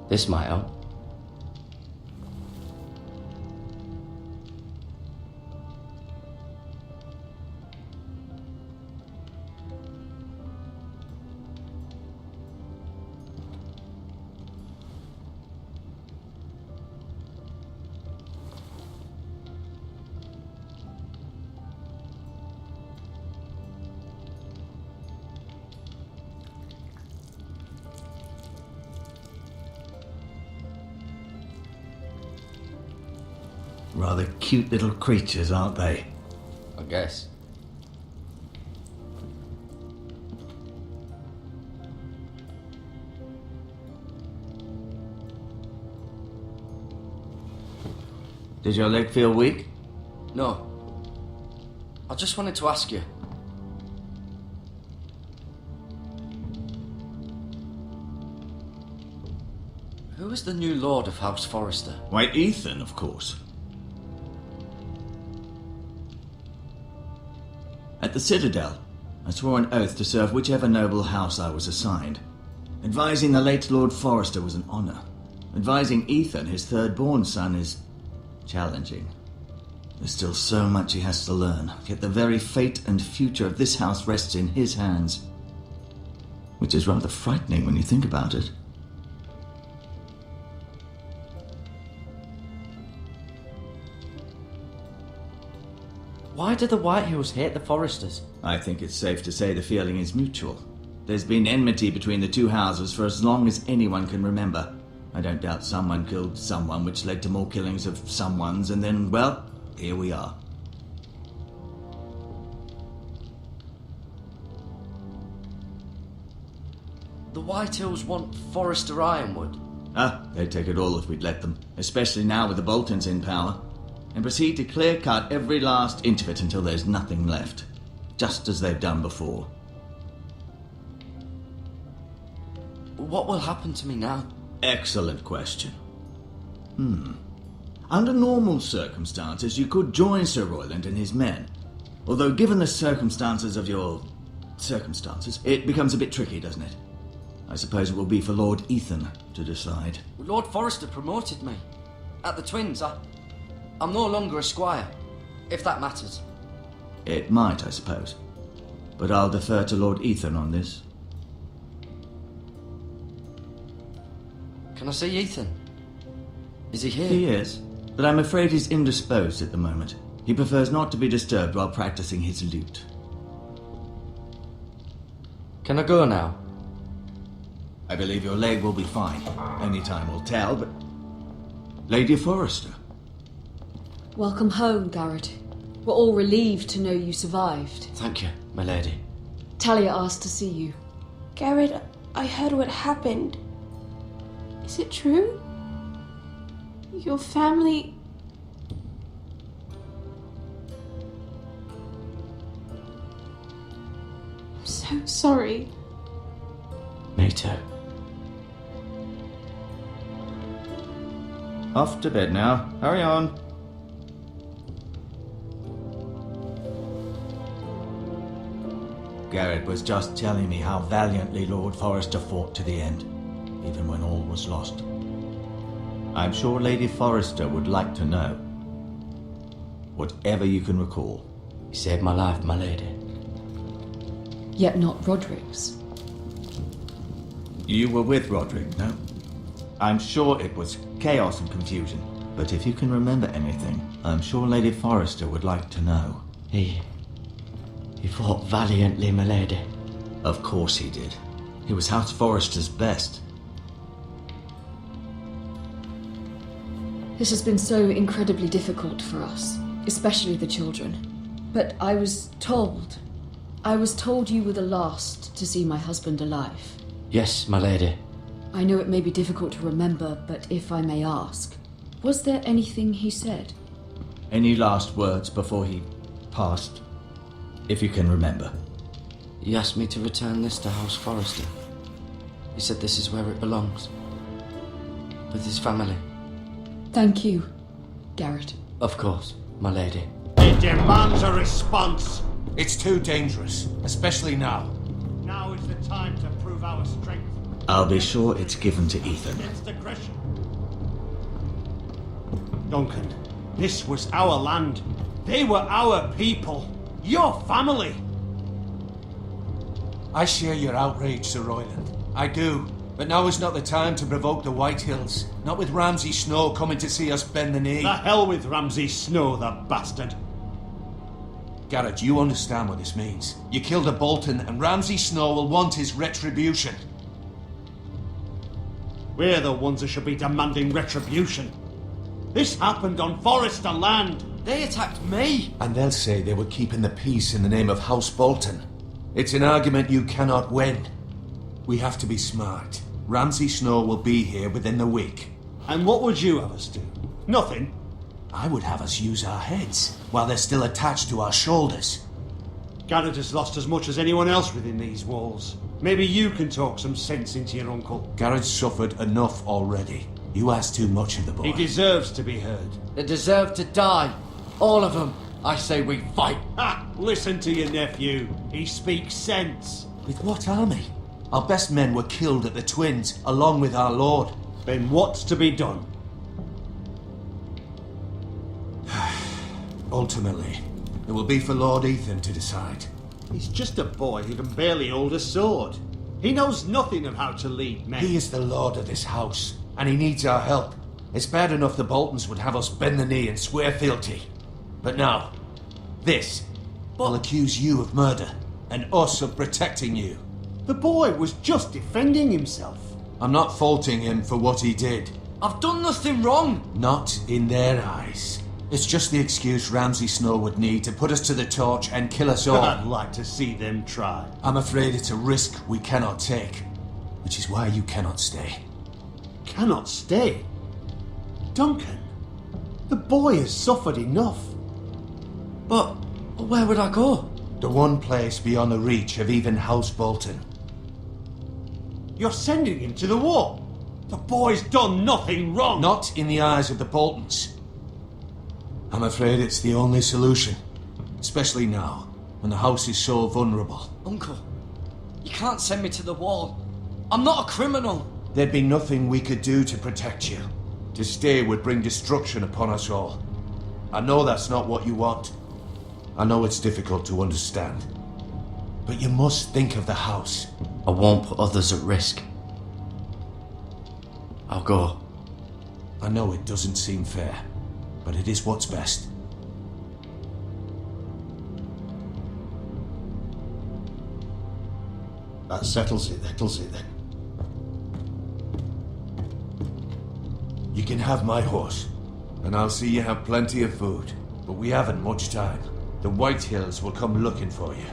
This might help. Rather cute little creatures, aren't they? I guess. Does your leg feel weak? No. I just wanted to ask you. Who is the new Lord of House Forrester? Why, Ethan, of course. At the Citadel, I swore an oath to serve whichever noble house I was assigned. Advising the late Lord Forrester was an honor. Advising Ethan, his third-born son, is challenging. There's still so much he has to learn, yet the very fate and future of this house rests in his hands. Which is rather frightening when you think about it. Why do the Whitehills hate the Forresters? I think it's safe to say the feeling is mutual. There's been enmity between the two houses for as long as anyone can remember. I don't doubt someone killed someone, which led to more killings of someones, and then, well, here we are. The Whitehills want Forrester Ironwood. They'd take it all if we'd let them, especially now with the Boltons in power, and proceed to clear-cut every last inch of it until there's nothing left, just as they've done before. What will happen to me now? Excellent question. Under normal circumstances, you could join Sir Royland and his men. Although given the circumstances of your circumstances, it becomes a bit tricky, doesn't it? I suppose it will be for Lord Ethan to decide. Lord Forrester promoted me. At the Twins, I'm no longer a squire, if that matters. It might, I suppose. But I'll defer to Lord Ethan on this. Can I see Ethan? Is he here? He is, but I'm afraid he's indisposed at the moment. He prefers not to be disturbed while practicing his lute. Can I go now? I believe your leg will be fine. Only time will tell, but... Lady Forrester. Welcome home, Garrett. We're all relieved to know you survived. Thank you, my lady. Talia asked to see you. Garrett, I heard what happened. Is it true? Your family... I'm so sorry. Me too. Off to bed now. Hurry on. Garrett was just telling me how valiantly Lord Forrester fought to the end, even when all was lost. I'm sure Lady Forrester would like to know. Whatever you can recall. You saved my life, my lady. Yet not Roderick's. You were with Roderick, no? I'm sure it was chaos and confusion. But if you can remember anything, I'm sure Lady Forrester would like to know. He fought valiantly, my lady. Of course he did. He was House Forrester's best. This has been so incredibly difficult for us, especially the children. But I was told you were the last to see my husband alive. Yes, my lady. I know it may be difficult to remember, but if I may ask, was there anything he said? Any last words before he passed? If you can remember. He asked me to return this to House Forrester. He said this is where it belongs. With his family. Thank you, Garrett. Of course, my lady. It demands a response. It's too dangerous, especially now. Now is the time to prove our strength. I'll be sure it's given to Ethan. Against aggression. Duncan, this was our land. They were our people. Your family. I share your outrage, Sir Royland. I do. But now is not the time to provoke the Whitehills. Not with Ramsay Snow coming to see us bend the knee. The hell with Ramsay Snow, the bastard. Garrett, you understand what this means. You killed a Bolton, and Ramsay Snow will want his retribution. We're the ones who should be demanding retribution. This happened on Forrester land. They attacked me! And they'll say they were keeping the peace in the name of House Bolton. It's an argument you cannot win. We have to be smart. Ramsay Snow will be here within the week. And what would you have us do? Nothing. I would have us use our heads while they're still attached to our shoulders. Garrett has lost as much as anyone else within these walls. Maybe you can talk some sense into your uncle. Garrett's suffered enough already. You ask too much of the boy. He deserves to be heard. They deserve to die. All of them. I say we fight. Ha! Listen to your nephew. He speaks sense. With what army? Our best men were killed at the Twins, along with our lord. Then what's to be done? Ultimately, it will be for Lord Ethan to decide. He's just a boy who can barely hold a sword. He knows nothing of how to lead men. He is the lord of this house, and he needs our help. It's bad enough the Boltons would have us bend the knee and swear fealty. But now, this will accuse you of murder, and us of protecting you. The boy was just defending himself. I'm not faulting him for what he did. I've done nothing wrong. Not in their eyes. It's just the excuse Ramsay Snow would need to put us to the torch and kill us all. I'd like to see them try. I'm afraid it's a risk we cannot take, which is why you cannot stay. Cannot stay? Duncan, the boy has suffered enough. But where would I go? The one place beyond the reach of even House Bolton. You're sending him to the war. The boy's done nothing wrong. Not in the eyes of the Boltons. I'm afraid it's the only solution. Especially now, when the house is so vulnerable. Uncle, you can't send me to the wall. I'm not a criminal. There'd be nothing we could do to protect you. To stay would bring destruction upon us all. I know that's not what you want. I know it's difficult to understand. But you must think of the house. I won't put others at risk. I'll go. I know it doesn't seem fair, but it is what's best. That settles it then. You can have my horse, and I'll see you have plenty of food. But we haven't much time. The Whitehills will come looking for you.